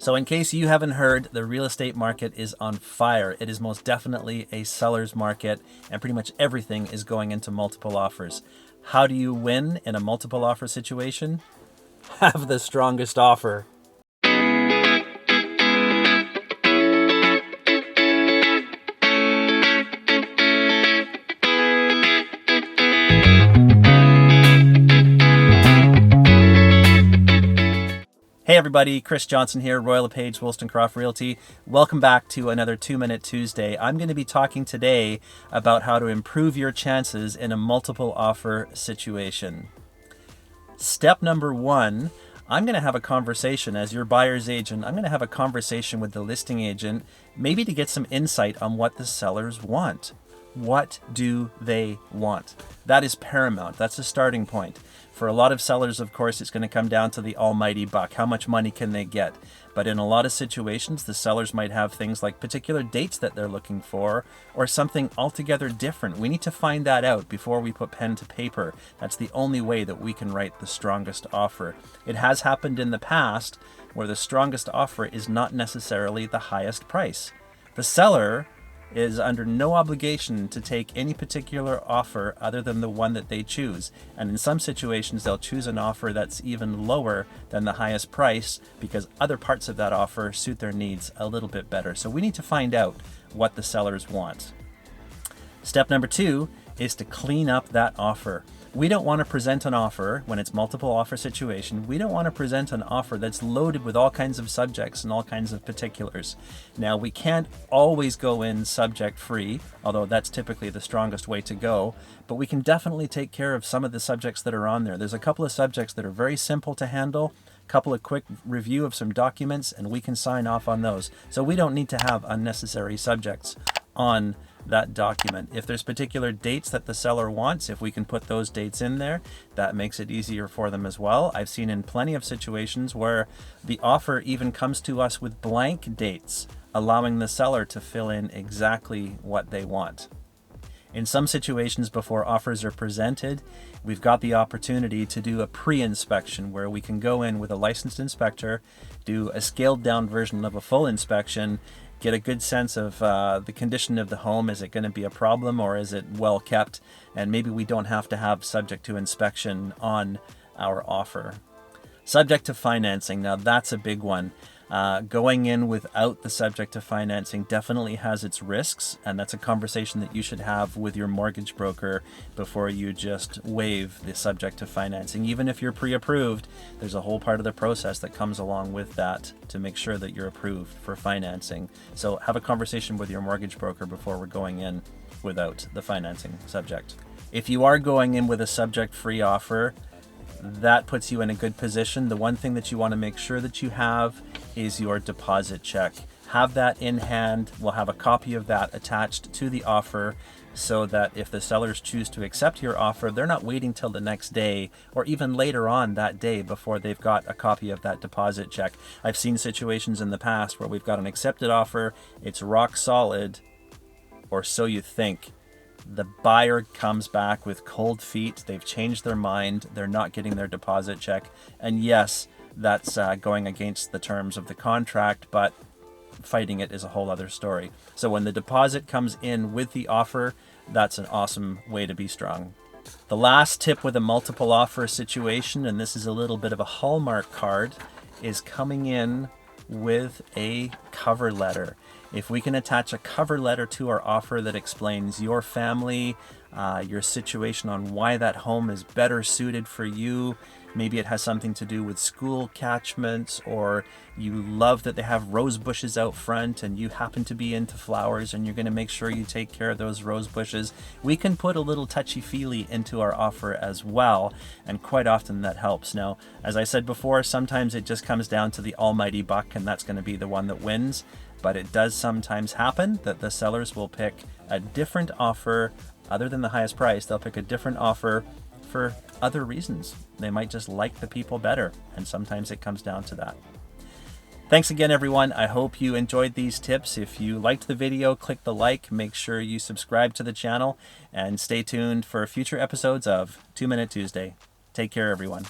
So in case you haven't heard, the real estate market is on fire. It is most definitely a seller's market, and pretty much everything is going into multiple offers. How do you win in a multiple offer situation? Have the strongest offer. Hey everybody, Chris Johnson here, Royal LePage, Wollstonecroft Realty. Welcome back to another 2-Minute Tuesday. I'm going to be talking today about how to improve your chances in a multiple offer situation. Step number 1, I'm going to have a conversation as your buyer's agent. I'm going to have a conversation with the listing agent, maybe to get some insight on what the sellers want. What do they want? That is paramount. That's a starting point. For a lot of sellers, of course, it's going to come down to the almighty buck. How much money can they get? But in a lot of situations, the sellers might have things like particular dates that they're looking for or something altogether different. We need to find that out before we put pen to paper. That's the only way that we can write the strongest offer. It has happened in the past where the strongest offer is not necessarily the highest price. The seller is under no obligation to take any particular offer other than the one that they choose. And in some situations, they'll choose an offer that's even lower than the highest price because other parts of that offer suit their needs a little bit better. So we need to find out what the sellers want. Step number 2 is to clean up that offer. We don't want to present an offer when it's multiple offer situation. We don't want to present an offer that's loaded with all kinds of subjects and all kinds of particulars. Now, we can't always go in subject free, although that's typically the strongest way to go, but we can definitely take care of some of the subjects that are on there. There's a couple of subjects that are very simple to handle, a couple of quick review of some documents, and we can sign off on those. So we don't need to have unnecessary subjects on that document. If there's particular dates that the seller wants, if we can put those dates in there, that makes it easier for them as well. I've seen in plenty of situations where the offer even comes to us with blank dates, allowing the seller to fill in exactly what they want. In some situations, before offers are presented, we've got the opportunity to do a pre-inspection where we can go in with a licensed inspector, do a scaled down version of a full inspection, get a good sense of the condition of the home. Is it going to be a problem or is it well kept? And maybe we don't have to have subject to inspection on our offer. Subject to financing, now that's a big one. Going in without the subject to financing definitely has its risks, and that's a conversation that you should have with your mortgage broker before you just waive the subject to financing. Even if you're pre-approved, there's a whole part of the process that comes along with that to make sure that you're approved for financing. So have a conversation with your mortgage broker before we're going in without the financing subject. If you are going in with a subject-free offer, that puts you in a good position. The one thing that you want to make sure that you have is your deposit check. Have that in hand. We'll have a copy of that attached to the offer so that if the sellers choose to accept your offer, they're not waiting till the next day or even later on that day before they've got a copy of that deposit check. I've seen situations in the past where we've got an accepted offer, it's rock solid, or so you think. The buyer comes back with cold feet. They've changed their mind. They're not getting their deposit check. And yes, that's going against the terms of the contract, but fighting it is a whole other story. So when the deposit comes in with the offer, that's an awesome way to be strong. The last tip with a multiple offer situation, and this is a little bit of a hallmark card, is coming in with a cover letter. If we can attach a cover letter to our offer that explains your family, your situation on why that home is better suited for you, maybe it has something to do with school catchments, or you love that they have rose bushes out front and you happen to be into flowers and you're going to make sure you take care of those rose bushes, we can put a little touchy-feely into our offer as well, and quite often that helps. Now, as I said before, sometimes it just comes down to the almighty buck and that's going to be the one that wins. But it does sometimes happen that the sellers will pick a different offer other than the highest price. They'll pick a different offer for other reasons. They might just like the people better, and sometimes it comes down to that. Thanks again, everyone. I hope you enjoyed these tips. If you liked the video, click the like, make sure you subscribe to the channel, and stay tuned for future episodes of 2 Minute Tuesday. Take care, everyone.